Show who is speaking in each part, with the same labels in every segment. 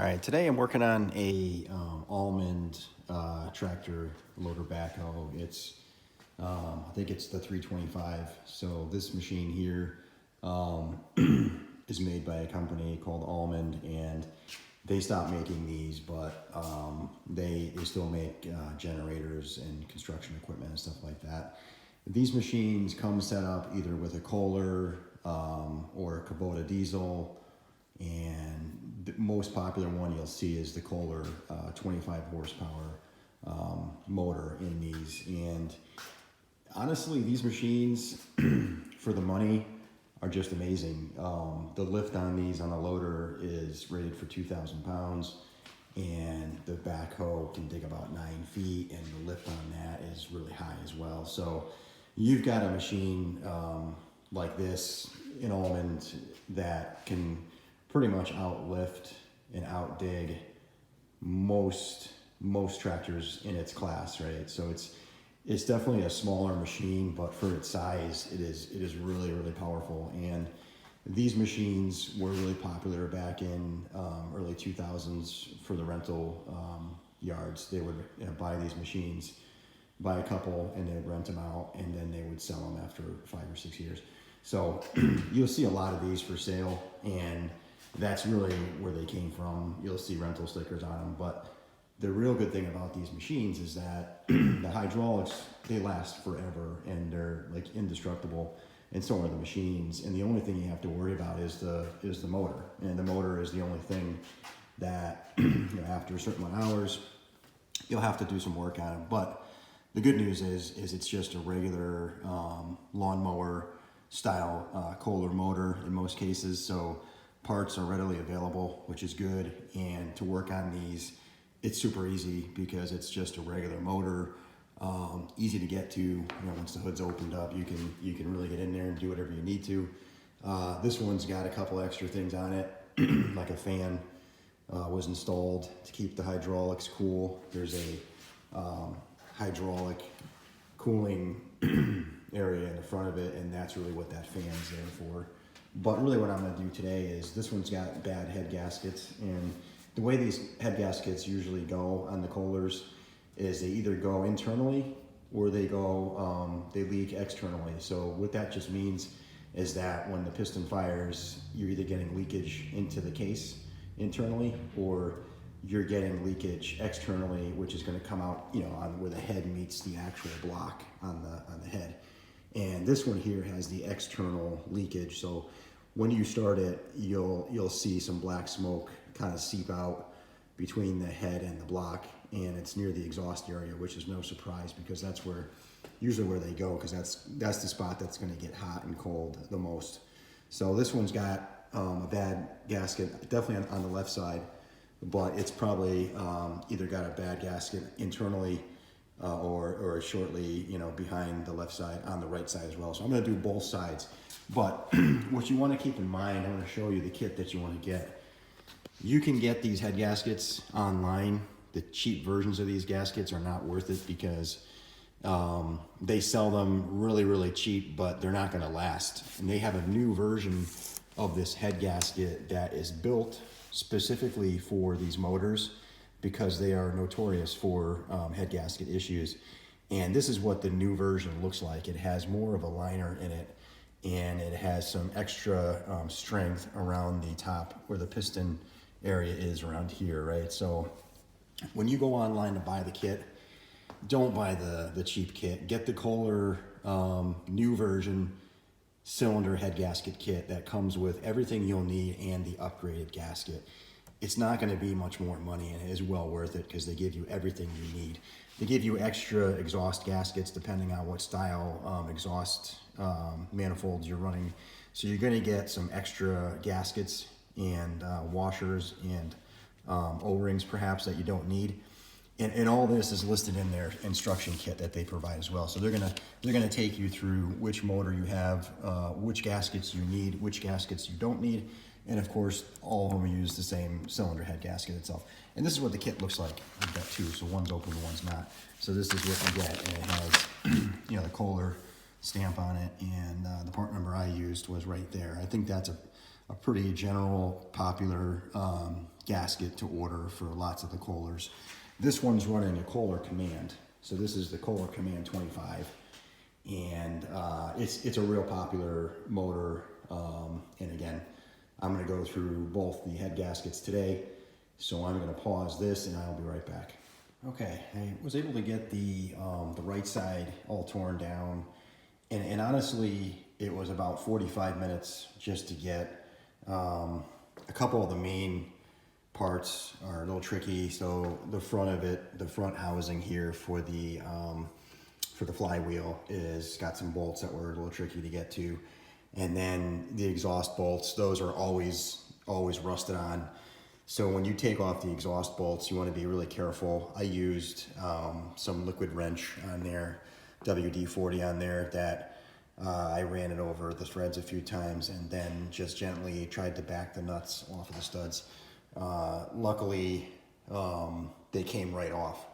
Speaker 1: All right, today I'm working on a Allmand tractor loader backhoe. I think it's the 325. So this machine here is made by a company called Allmand, and they stopped making these, but they still make generators and construction equipment and stuff like that. These machines come set up either with a Kohler or a Kubota diesel, and the most popular one you'll see is the Kohler 25 horsepower motor in these. And honestly, these machines for the money are just amazing. The lift on these on the loader is rated for 2,000 pounds, and the backhoe can dig about 9 feet, and the lift on that is really high as well. So you've got a machine like this in Allmand that can pretty much outlift and outdig most tractors in its class, right? So it's definitely a smaller machine, but for its size, it is really powerful. And these machines were really popular back in early 2000s for the rental yards. They would buy these machines, buy a couple, and they'd rent them out, and then they would sell them after 5 or 6 years. So you'll see a lot of these for sale, and that's really where they came from. You'll see rental stickers on them, but the real good thing about these machines is that the hydraulics, they last forever, and they're like indestructible, and so are the machines. And the only thing you have to worry about is the motor, and the motor is the only thing that after a certain amount of hours, you'll have to do some work on it. But the good news is it's just a regular lawnmower style Kohler motor in most cases, so parts are readily available, which is good. And to work on these, it's super easy because it's just a regular motor, easy to get to. Once the hood's opened up, you can really get in there and do whatever you need to. This one's got a couple extra things on it, like a fan was installed to keep the hydraulics cool. There's a hydraulic cooling area in the front of it, and that's really what that fan's there for. But really what I'm going to do today is, this one's got bad head gaskets, and the way these head gaskets usually go on the Kohlers is they either go internally or they leak externally. So what that just means is that when the piston fires, you're either getting leakage into the case internally, or you're getting leakage externally, which is going to come out, on where the head meets the actual block on the head. And this one here has the external leakage. So when you start it, you'll see some black smoke kind of seep out between the head and the block, and it's near the exhaust area, which is no surprise because that's usually where they go, because that's the spot that's going to get hot and cold the most. So this one's got a bad gasket, definitely on the left side, but it's probably either got a bad gasket internally or shortly, behind the left side on the right side as well. So I'm going to do both sides. But what you want to keep in mind, I'm going to show you the kit that you want to get. You can get these head gaskets online. The cheap versions of these gaskets are not worth it because they sell them really cheap, but they're not going to last. And they have a new version of this head gasket that is built specifically for these motors, because they are notorious for head gasket issues. And this is what the new version looks like. It has more of a liner in it, and it has some extra strength around the top where the piston area is around here, right? So when you go online to buy the kit, don't buy the cheap kit. Get the Kohler new version cylinder head gasket kit that comes with everything you'll need and the upgraded gasket. It's not going to be much more money, and it is well worth it because they give you everything you need. They give you extra exhaust gaskets depending on what style exhaust manifolds you're running. So you're going to get some extra gaskets and washers and O-rings perhaps that you don't need. And all this is listed in their instruction kit that they provide as well. So they're gonna take you through which motor you have, which gaskets you need, which gaskets you don't need, and of course all of them use the same cylinder head gasket itself. And this is what the kit looks like. I've got two, so one's open and one's not. So this is what you get, and it has the Kohler stamp on it, and the part number I used was right there. I think that's a pretty general popular gasket to order for lots of the Kohlers. This one's running a Kohler Command. So this is the Kohler Command 25. And it's a real popular motor. And again, I'm gonna go through both the head gaskets today. So I'm gonna pause this and I'll be right back. Okay, I was able to get the right side all torn down. And honestly, it was about 45 minutes just to get a couple of the main parts are a little tricky. So the front of it, the front housing here for the flywheel is got some bolts that were a little tricky to get to. And then the exhaust bolts, those are always rusted on. So when you take off the exhaust bolts, you want to be really careful. I used some liquid wrench on there, WD-40 on there, that I ran it over the threads a few times and then just gently tried to back the nuts off of the studs. Luckily, they came right off.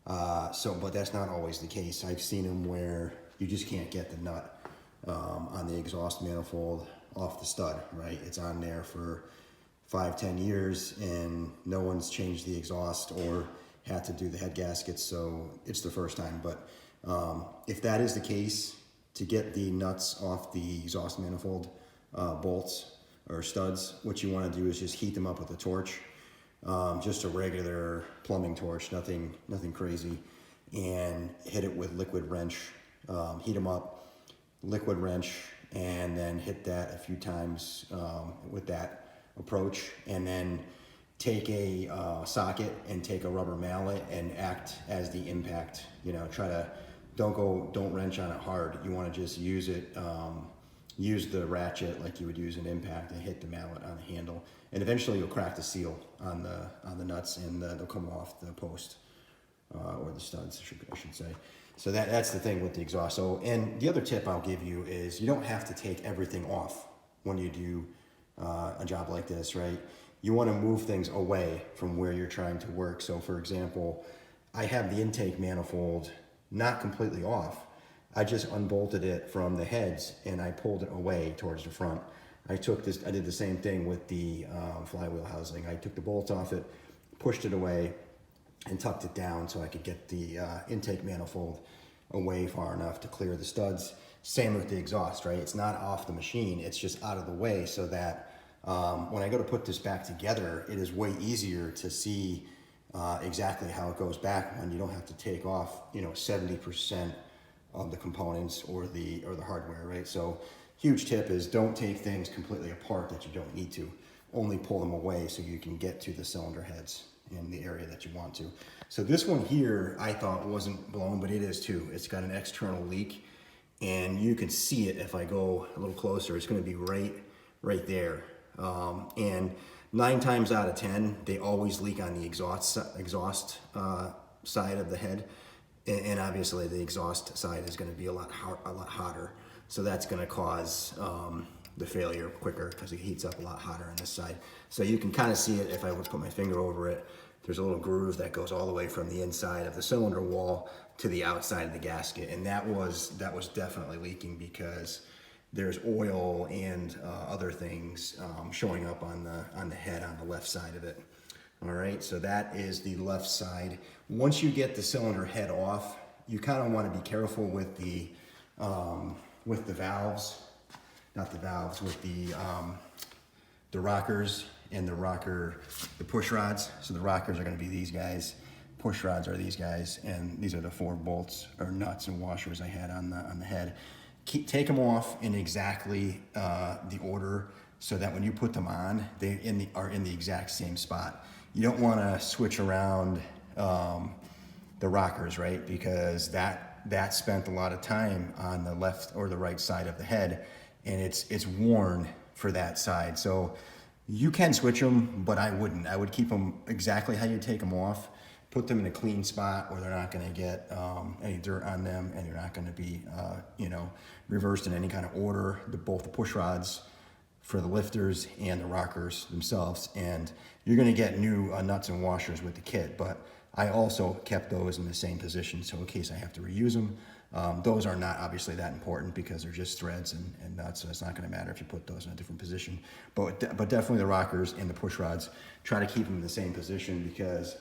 Speaker 1: But that's not always the case. I've seen them where you just can't get the nut on the exhaust manifold off the stud, right? It's on there for 5-10 years and no one's changed the exhaust or had to do the head gaskets, so it's the first time. But if that is the case, to get the nuts off the exhaust manifold bolts or studs, what you want to do is just heat them up with a torch, just a regular plumbing torch, nothing crazy, and hit it with liquid wrench. Heat them up, liquid wrench, and then hit that a few times with that approach, and then take a socket and take a rubber mallet and act as the impact. You know, don't wrench on it hard. You want to just use it, use the ratchet like you would use an impact and hit the mallet on the handle. And eventually you'll crack the seal on the nuts and they'll come off the post or the studs, I should say. So that's the thing with the exhaust. So, and the other tip I'll give you is you don't have to take everything off when you do a job like this, right? You want to move things away from where you're trying to work. So for example, I have the intake manifold not completely off. I just unbolted it from the heads and I pulled it away towards the front. I did the same thing with the flywheel housing. I took the bolts off it, pushed it away, and tucked it down so I could get the intake manifold away far enough to clear the studs. Same with the exhaust, right? It's not off the machine, it's just out of the way so that when I go to put this back together, it is way easier to see exactly how it goes back when you don't have to take off, 70% of the components or the hardware, right? So huge tip is don't take things completely apart that you don't need to. Only pull them away so you can get to the cylinder heads in the area that you want to. So this one here I thought wasn't blown, but it is too. It's got an external leak and you can see it if I go a little closer. It's going to be right there. And 9 times out of 10, they always leak on the exhaust side of the head. And obviously the exhaust side is going to be a lot hotter. So that's going to cause the failure quicker because it heats up a lot hotter on this side. So you can kind of see it if I would put my finger over it. There's a little groove that goes all the way from the inside of the cylinder wall to the outside of the gasket. And that was definitely leaking because there's oil and other things showing up on the head on the left side of it. All right, so that is the left side. Once you get the cylinder head off, you kind of want to be careful with the valves, not the valves, with the rockers and the push rods. So the rockers are going to be these guys, push rods are these guys, and these are the 4 bolts or nuts and washers I had on the head. Take them off in exactly the order so that when you put them on, they are in the exact same spot. You don't want to switch around the rockers, right? Because that spent a lot of time on the left or the right side of the head, and it's worn for that side. So you can switch them, but I wouldn't. I would keep them exactly how you take them off. Put them in a clean spot where they're not going to get any dirt on them, and they're not going to be, reversed in any kind of order. Both the push rods for the lifters and the rockers themselves, and you're going to get new nuts and washers with the kit. But I also kept those in the same position, so in case I have to reuse them, Those are not obviously that important because they're just threads and nuts, so it's not going to matter if you put those in a different position. But definitely the rockers and the push rods, try to keep them in the same position because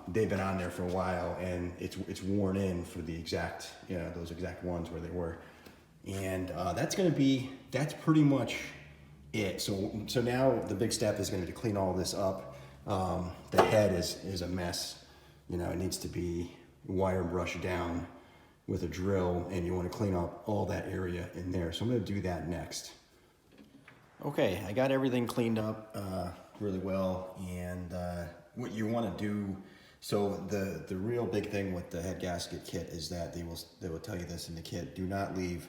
Speaker 1: they've been on there for a while and it's worn in for the exact, those exact ones where they were. And that's pretty much it. So now the big step is going to be to clean all this up. The head is a mess. It needs to be wire brushed down with a drill, and you want to clean up all that area in there. So I'm going to do that next. Okay, I got everything cleaned up really well, and what you want to do, so the real big thing with the head gasket kit is that they will tell you this in the kit: do not leave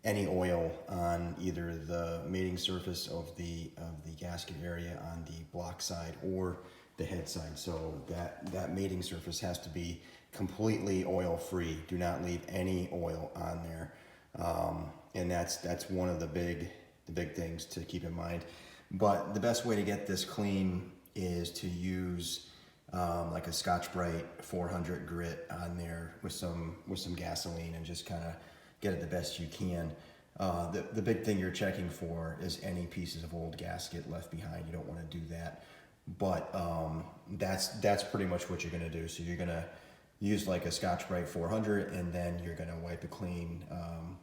Speaker 1: any oil on either the mating surface of the gasket area on the block side or the head side. So that mating surface has to be completely oil free. Do not leave any oil on there, and that's one of the big things to keep in mind. But the best way to get this clean is to use like a Scotch-Brite 400 grit on there with some gasoline and just kind of get it the best you can. The big thing you're checking for is any pieces of old gasket left behind. You don't want to do that, but that's pretty much what you're going to do. So you're going to use like a Scotch-Brite 400, and then you're going to wipe it clean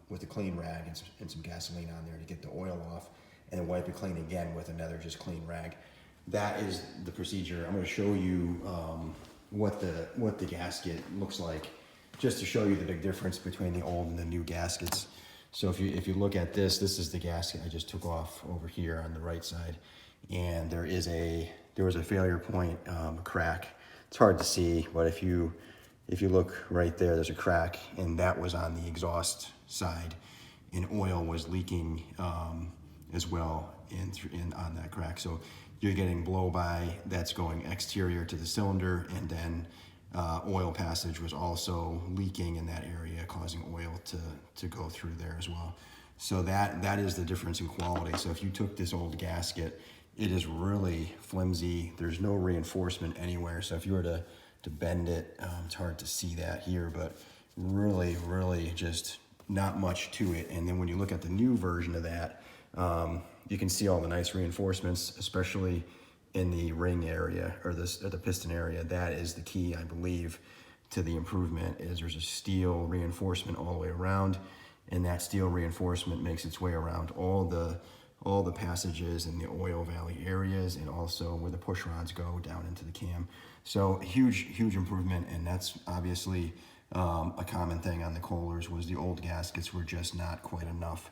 Speaker 1: with a clean rag and some gasoline on there to get the oil off, and then wipe it clean again with another just clean rag. That is the procedure. I'm going to show you what the gasket looks like, just to show you the big difference between the old and the new gaskets. So if you look at this is the gasket I just took off over here on the right side, and there was a failure point, a crack. It's hard to see, but if you look right there, there's a crack, and that was on the exhaust side, and oil was leaking as well in on that crack. So you're getting blow by that's going exterior to the cylinder, and then oil passage was also leaking in that area, causing oil to go through there as well. So that is the difference in quality. So if you took this old gasket, it is really flimsy. There's no reinforcement anywhere. So if you were to bend it, it's hard to see that here, but really just not much to it. And then when you look at the new version of that, you can see all the nice reinforcements, especially in the ring area or the piston area. That is the key, I believe, to the improvement. Is there's a steel reinforcement all the way around, and that steel reinforcement makes its way around all the passages in the oil valley areas, and also where the push rods go down into the cam. So huge improvement, and that's obviously a common thing on the Kohlers, was the old gaskets were just not quite enough.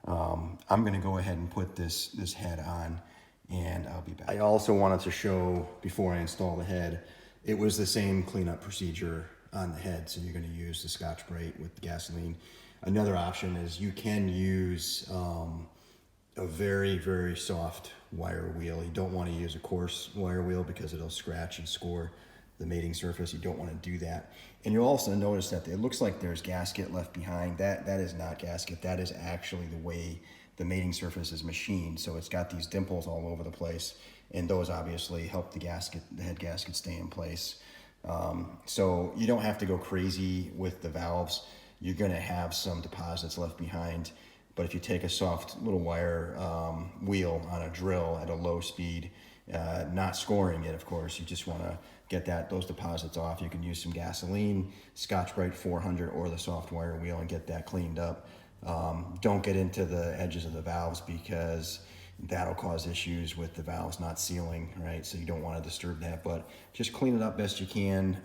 Speaker 1: I'm going to go ahead and put this head on, and I'll be back. I also wanted to show, before I install the head, it was the same cleanup procedure on the head. So you're going to use the Scotch-Brite with the gasoline. Another option is you can use a very soft wire wheel. You don't want to use a coarse wire wheel because it'll scratch and score the mating surface. You don't want to do that. And you'll also notice that it looks like there's gasket left behind. That is not gasket. That is actually the way the mating surface is machined. So it's got these dimples all over the place, and those obviously help the head gasket stay in place. So you don't have to go crazy with the valves. You're going to have some deposits left behind, but if you take a soft little wire wheel on a drill at a low speed, not scoring it, of course, you just want to get those deposits off. You can use some gasoline, Scotch-Brite 400, or the soft wire wheel, and get that cleaned up. Don't get into the edges of the valves, because that'll cause issues with the valves not sealing, right? So you don't want to disturb that, but just clean it up best you can.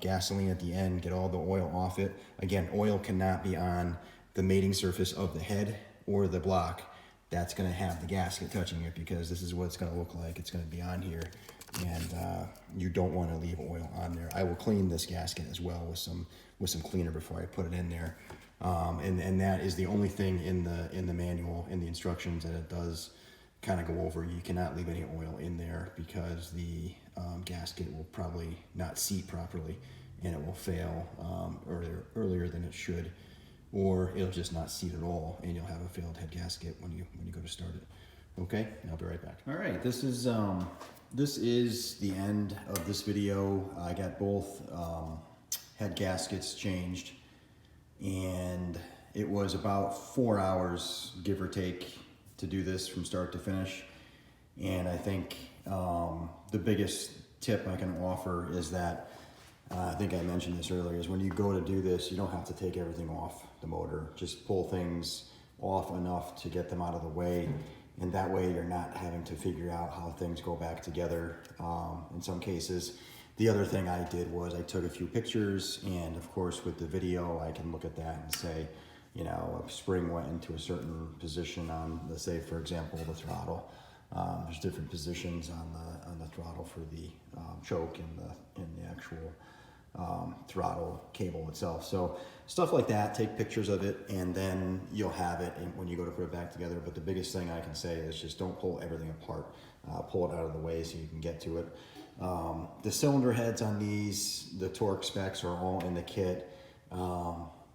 Speaker 1: Gasoline at the end, get all the oil off it. Again, oil cannot be on the mating surface of the head or the block. That's going to have the gasket touching it, because this is what it's going to look like. It's going to be on here, and you don't want to leave oil on there. I will clean this gasket as well with some cleaner before I put it in there. And that is the only thing in the manual, in the instructions, that it does kind of go over. You cannot leave any oil in there, because the gasket will probably not seat properly, and it will fail earlier than it should, or it'll just not seat at all, and you'll have a failed head gasket when you go to start it. Okay, I'll be right back. All right, this is the end of this video. I got both head gaskets changed. and it was about 4 hours, give or take, to do this from start to finish. And I think the biggest tip I can offer is that, I think I mentioned this earlier, is when you go to do this, you don't have to take everything off the motor. Just pull things off enough to get them out of the way, and that way you're not having to figure out how things go back together in some cases. The other thing I did was I took a few pictures, and of course with the video I can look at that and say, you know, a spring went into a certain position on, let's say for example, the throttle. There's different positions on the throttle for the choke and the actual throttle cable itself. So stuff like that, take pictures of it, and then you'll have it when you go to put it back together. But the biggest thing I can say is just don't pull everything apart. Pull it out of the way so you can get to it. The cylinder heads on these, the torque specs are all in the kit.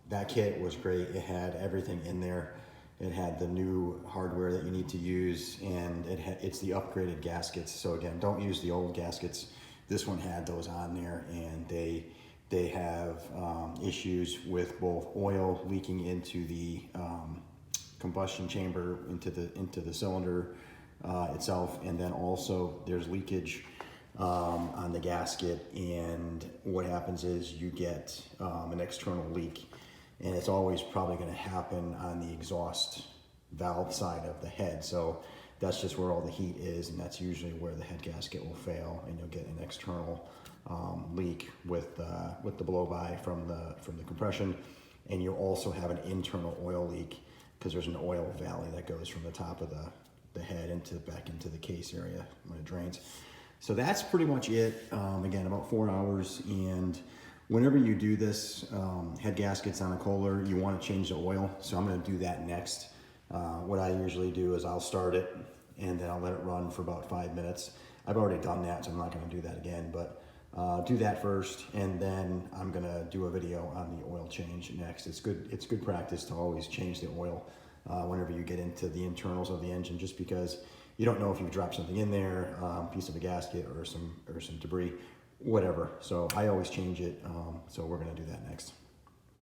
Speaker 1: That kit was great. It had everything in there. It had the new hardware that you need to use, and it's the upgraded gaskets. So again, don't use the old gaskets. This one had those on there, and they have issues with both oil leaking into the combustion chamber, into the cylinder itself, and then also there's leakage on the gasket. And what happens is you get an external leak, and it's always probably going to happen on the exhaust valve side of the head. So that's just where all the heat is, and that's usually where the head gasket will fail, and you'll get an external leak with the blow-by from the compression. And you'll also have an internal oil leak because there's an oil valley that goes from the top of the head back into the case area when it drains. So that's pretty much it. Again, about 4 hours. And whenever you do this, head gaskets on a Kohler, you want to change the oil. So I'm going to do that next. What I usually do is I'll start it and then I'll let it run for about 5 minutes. I've already done that, so I'm not going to do that again, but do that first, and then I'm going to do a video on the oil change next. It's good practice to always change the oil whenever you get into the internals of the engine, just because you don't know if you've dropped something in there, piece of a gasket or some debris, whatever. So I always change it. So we're going to do that next.